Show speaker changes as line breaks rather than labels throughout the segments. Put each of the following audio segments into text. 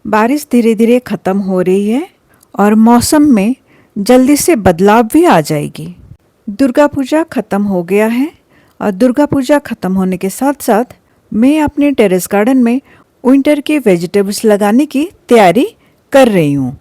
बारिश धीरे धीरे ख़त्म हो रही है और मौसम में जल्दी से बदलाव भी आ जाएगी। दुर्गा पूजा ख़त्म हो गया है और दुर्गा पूजा ख़त्म होने के साथ साथ मैं अपने टेरेस गार्डन में विंटर के वेजिटेबल्स लगाने की तैयारी कर रही हूँ।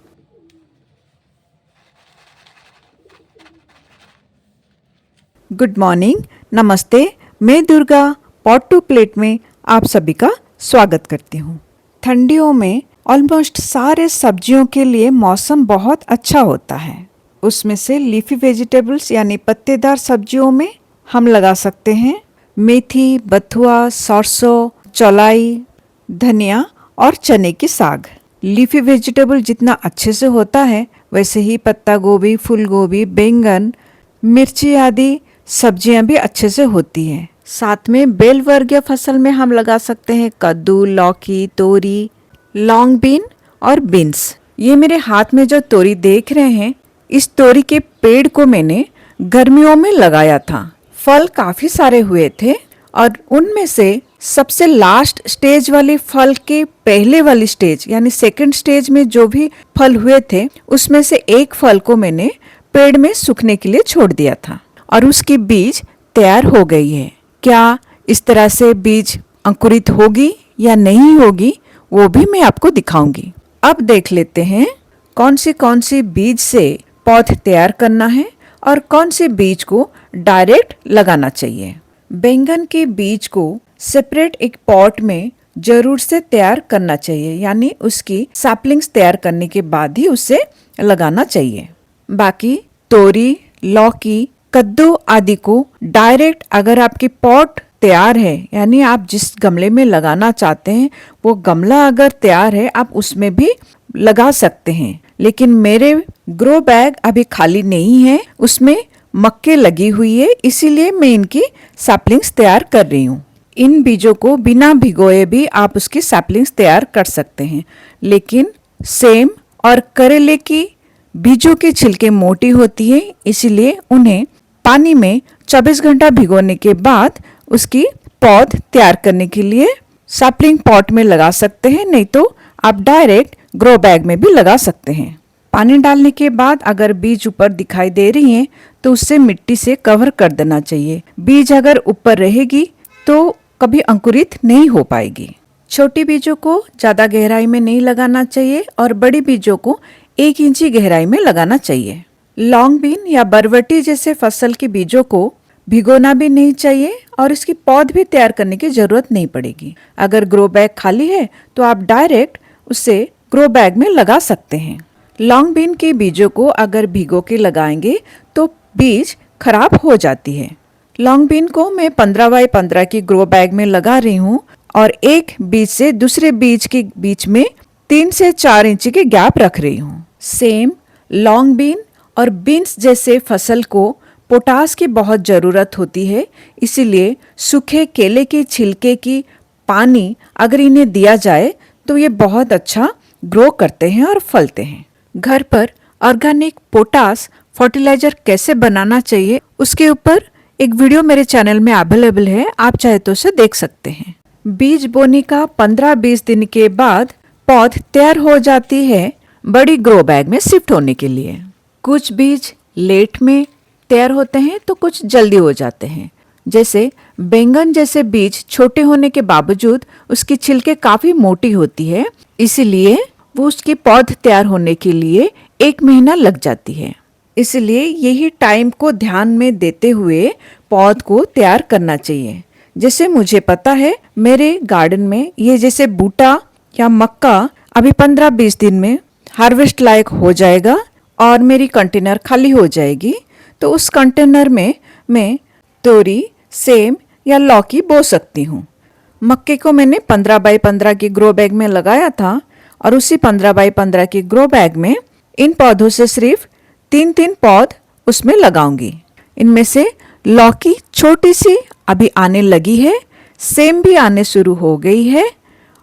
गुड मॉर्निंग, नमस्ते। मैं दुर्गा पॉट टू प्लेट में आप सभी का स्वागत करती हूँ। ठंडियों में ऑलमोस्ट सारे सब्जियों के लिए मौसम बहुत अच्छा होता है। उसमें से लीफी वेजिटेबल्स यानी पत्तेदार सब्जियों में हम लगा सकते हैं मेथी, बथुआ, सरसों, चौलाई, धनिया और चने की साग। लीफी वेजिटेबल जितना अच्छे से होता है वैसे ही पत्ता गोभी, फूल गोभी, बैंगन, मिर्ची आदि सब्जियां भी अच्छे से होती हैं। साथ में बेल वर्गीय फसल में हम लगा सकते हैं कद्दू, लौकी, तोरी, लॉन्ग बीन और बीन्स। ये मेरे हाथ में जो तोरी देख रहे हैं, इस तोरी के पेड़ को मैंने गर्मियों में लगाया था। फल काफी सारे हुए थे और उनमें से सबसे लास्ट स्टेज वाले फल के पहले वाली स्टेज यानी सेकंड स्टेज में जो भी फल हुए थे उसमें से एक फल को मैंने पेड़ में सूखने के लिए छोड़ दिया था और उसकी बीज तैयार हो गई है। क्या इस तरह से बीज अंकुरित होगी या नहीं होगी वो भी मैं आपको दिखाऊंगी। अब देख लेते हैं कौन सी बीज से पौध तैयार करना है और कौन से बीज को डायरेक्ट लगाना चाहिए। बैंगन के बीज को सेपरेट एक पॉट में जरूर से तैयार करना चाहिए, यानी उसकी सैपलिंग्स तैयार करने के बाद ही उसे लगाना चाहिए। बाकी तोरी, लौकी, कद्दू आदि को डायरेक्ट अगर आपकी पॉट तैयार है यानी आप जिस गमले में लगाना चाहते हैं वो गमला अगर तैयार है आप उसमें भी लगा सकते हैं। लेकिन मेरे ग्रो बैग अभी खाली नहीं है, उसमें मक्के लगी हुई है, इसीलिए मैं इनकी सैपलिंग्स तैयार कर रही हूँ। इन बीजों को बिना भिगोए भी आप उसकी सैपलिंग्स तैयार कर सकते हैं। लेकिन सेम और करेले की बीजों की छिलके मोटी होती है, इसीलिए उन्हें पानी में 24 घंटा भिगोने के बाद उसकी पौध तैयार करने के लिए सैपलिंग पॉट में लगा सकते हैं, नहीं तो आप डायरेक्ट ग्रो बैग में भी लगा सकते हैं। पानी डालने के बाद अगर बीज ऊपर दिखाई दे रही हैं तो उससे मिट्टी से कवर कर देना चाहिए। बीज अगर ऊपर रहेगी तो कभी अंकुरित नहीं हो पाएगी। छोटी बीजों को ज्यादा गहराई में नहीं लगाना चाहिए और बड़ी बीजों को 1 इंची गहराई में लगाना चाहिए। लॉन्ग बीन या बरबटी जैसे फसल के बीजों को भिगोना भी नहीं चाहिए और इसकी पौध भी तैयार करने की जरूरत नहीं पड़ेगी। अगर ग्रो बैग खाली है तो आप डायरेक्ट उसे ग्रो बैग में लगा सकते हैं। लॉन्ग बीन के बीजों को अगर भिगो के लगाएंगे तो बीज खराब हो जाती है। लॉन्ग बीन को मैं 15 बाई 15 की ग्रो बैग में लगा रही हूँ और एक बीज से दूसरे बीज के बीच में 3 से 4 इंच के गैप रख रही हूँ। सेम लॉन्ग बीन और बीन्स जैसे फसल को पोटास की बहुत ज़रूरत होती है, इसीलिए सूखे केले के छिलके की पानी अगर इन्हें दिया जाए तो ये बहुत अच्छा ग्रो करते हैं और फलते हैं। घर पर ऑर्गेनिक पोटास फर्टिलाइजर कैसे बनाना चाहिए उसके ऊपर एक वीडियो मेरे चैनल में अवेलेबल है, आप चाहे तो उसे देख सकते हैं। बीज बोने का 15-20 दिन के बाद पौध तैयार हो जाती है बड़ी ग्रो बैग में शिफ्ट होने के लिए। कुछ बीज लेट में तैयार होते हैं तो कुछ जल्दी हो जाते हैं। जैसे बैंगन जैसे बीज छोटे होने के बावजूद उसकी छिलके काफी मोटी होती है, इसीलिए वो उसकी पौध तैयार होने के लिए 1 महीना लग जाती है। इसलिए यही टाइम को ध्यान में देते हुए पौध को तैयार करना चाहिए। जैसे मुझे पता है मेरे गार्डन में ये जैसे बूटा या मक्का अभी 15-20 दिन में हार्वेस्ट लायक हो जाएगा और मेरी कंटेनर खाली हो जाएगी, तो उस कंटेनर में मैं तोरी, सेम या लौकी बो सकती हूँ। मक्के को मैंने 15 बाई 15 की ग्रो बैग में लगाया था और उसी 15 बाई 15 की ग्रो बैग में इन पौधों से सिर्फ 3-3 पौध उसमें लगाऊंगी। इनमें से लौकी छोटी सी अभी आने लगी है, सेम भी आने शुरू हो गई है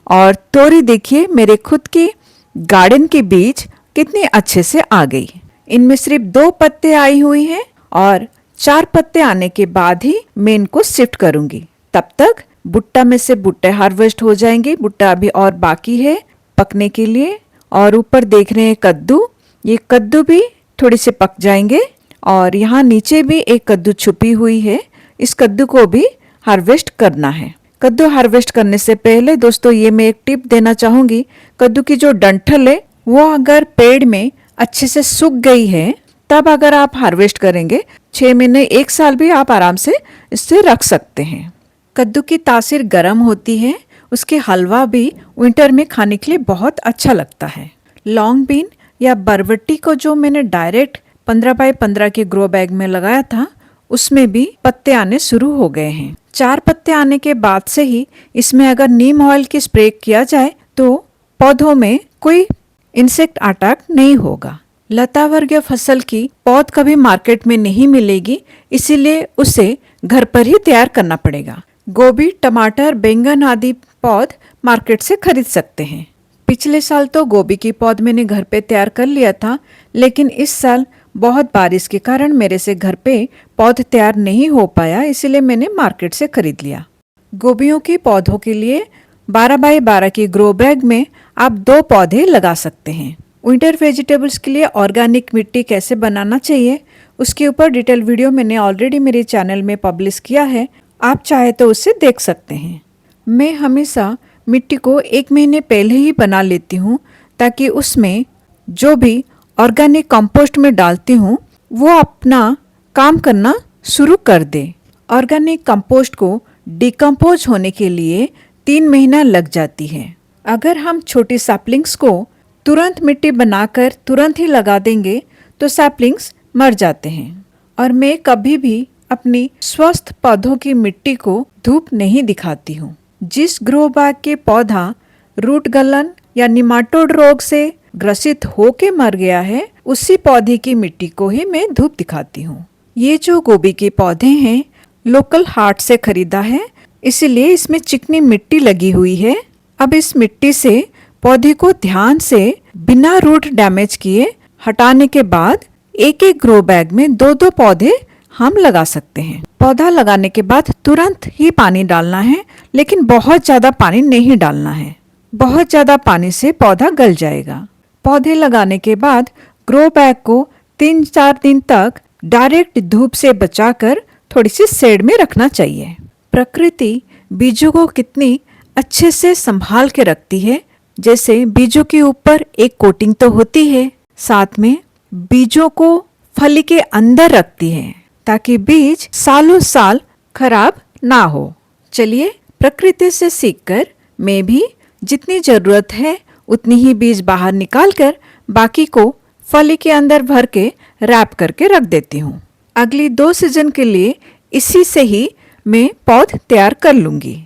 और तोरी देखिए मेरे खुद की गार्डन के बीज कितने अच्छे से आ गई। इनमें सिर्फ 2 पत्ते आई हुई हैं और 4 पत्ते आने के बाद ही मैं इनको शिफ्ट करूंगी। तब तक भुट्टा में से भुट्टे हार्वेस्ट हो जाएंगे। भुट्टा अभी और बाकी है। पकने के लिए। और ऊपर देख रहे हैं कद्दू, ये कद्दू भी थोड़े से पक जाएंगे। और यहाँ नीचे भी एक कद्दू छुपी हुई है, इस कद्दू को भी हार्वेस्ट करना है। कद्दू हार्वेस्ट करने से पहले दोस्तों ये मैं एक टिप देना चाहूंगी, कद्दू की जो डंठल है वो अगर पेड़ में अच्छे से सूख गई है तब अगर आप हार्वेस्ट करेंगे 6 महीने 1 साल भी आप आराम से इससे रख सकते हैं। कद्दू की तासीर गर्म होती है, उसके हलवा भी विंटर में खाने के लिए बहुत अच्छा लगता है। लॉन्ग बीन या बरबट्टी को जो मैंने डायरेक्ट 15 बाय 15 के ग्रो बैग में लगाया था उसमें भी पत्ते आने शुरू हो गए हैं। 4 पत्ते आने के बाद से ही इसमें अगर नीम ऑयल की स्प्रे किया जाए तो पौधों में कोई इंसेक्ट अटैक नहीं होगा। लता वर्गीय फसल की पौध कभी मार्केट में नहीं मिलेगी, इसीलिए उसे घर पर ही तैयार करना पड़ेगा। गोभी, टमाटर, बैंगन आदि पौध मार्केट से खरीद सकते हैं। पिछले साल तो गोभी की पौध मैंने घर पे तैयार कर लिया था, लेकिन इस साल बहुत बारिश के कारण मेरे से घर पे पौध तैयार नहीं हो पाया, इसीलिए मैंने मार्केट से खरीद लिया। गोभियों के पौधों के लिए 12 बाय 12 की ग्रो बैग में आप 2 पौधे लगा सकते हैं। विंटर वेजिटेबल्स के लिए ऑर्गेनिक मिट्टी कैसे बनाना चाहिए उसके ऊपर डिटेल वीडियो मैंने ऑलरेडी मेरे चैनल में पब्लिश किया है, आप चाहे तो उसे देख सकते हैं। मैं हमेशा मिट्टी को 1 महीने पहले ही बना लेती हूँ ताकि उसमें जो भी ऑर्गेनिक कंपोस्ट में डालती हूँ वो अपना काम करना शुरू कर दे। ऑर्गेनिक कंपोस्ट को डिकम्पोज होने के लिए 3 महीना लग जाती है। अगर हम छोटी सैपलिंग्स को तुरंत मिट्टी बनाकर तुरंत ही लगा देंगे तो सैपलिंग्स मर जाते हैं। और मैं कभी भी अपनी स्वस्थ पौधों की मिट्टी को धूप नहीं दिखाती हूँ। जिस ग्रो बैग के पौधा रूट गलन या निमाटोड रोग से ग्रसित होके मर गया है उसी पौधे की मिट्टी को ही मैं धूप दिखाती हूँ। ये जो गोभी के पौधे हैं लोकल हाट से खरीदा है, इसीलिए इसमें चिकनी मिट्टी लगी हुई है। अब इस मिट्टी से पौधे को ध्यान से बिना रूट डैमेज किए हटाने के बाद एक एक ग्रो बैग में 2-2 पौधे हम लगा सकते हैं। पौधा लगाने के बाद तुरंत ही पानी डालना है, लेकिन बहुत ज्यादा पानी नहीं डालना है। बहुत ज्यादा पानी से पौधा गल जाएगा। पौधे लगाने के बाद ग्रो बैग को 3-4 दिन तक डायरेक्ट धूप से बचाकर थोड़ी सी शेड में रखना चाहिए। प्रकृति बीजों को कितनी अच्छे से संभाल के रखती है, जैसे बीजों के ऊपर एक कोटिंग तो होती है, साथ में बीजों को फली के अंदर रखती है ताकि बीज सालों साल खराब ना हो। चलिए प्रकृति से सीखकर मैं भी जितनी जरूरत है उतनी ही बीज बाहर निकालकर बाकी को फली के अंदर भर के रैप करके रख देती हूँ। अगली 2 सीजन के लिए इसी से ही मैं पौध तैयार कर लूंगी।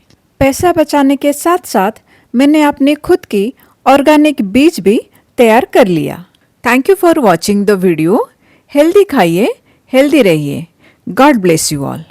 पैसा बचाने के साथ साथ मैंने अपने खुद की ऑर्गेनिक बीज भी तैयार कर लिया। Thank you for watching the video. Healthy खाइए, हेल्दी रहिए। God bless you all.